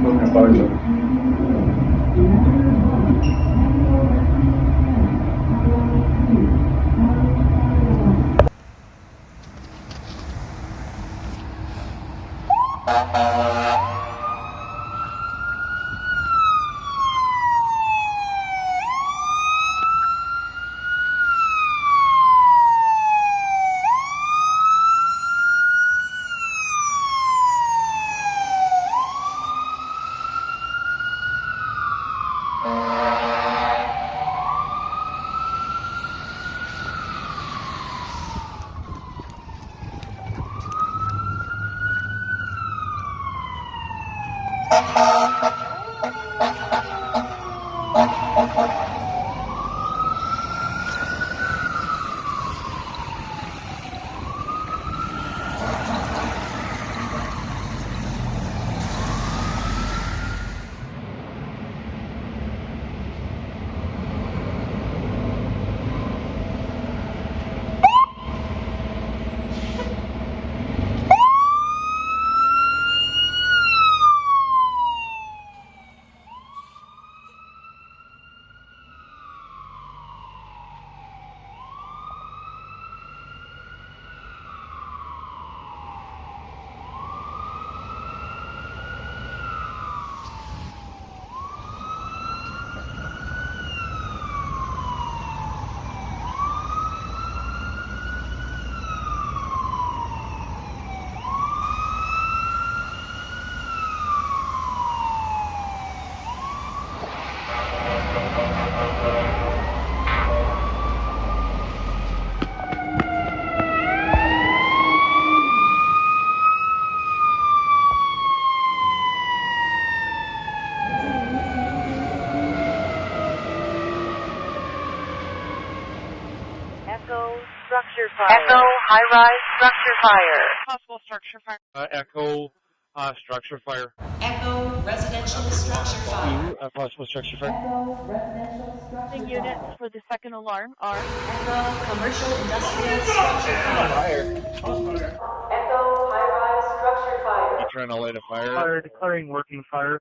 Paulo. Echo structure fire. Echo high-rise structure fire. Possible structure fire. Echo structure fire. Echo residential structure fire. Possible structure fire. Echo residential structure The units for the second alarm are Echo commercial industrial structure fire. Echo high-rise structure fire. You trying to light a fire? Fire declaring working fire.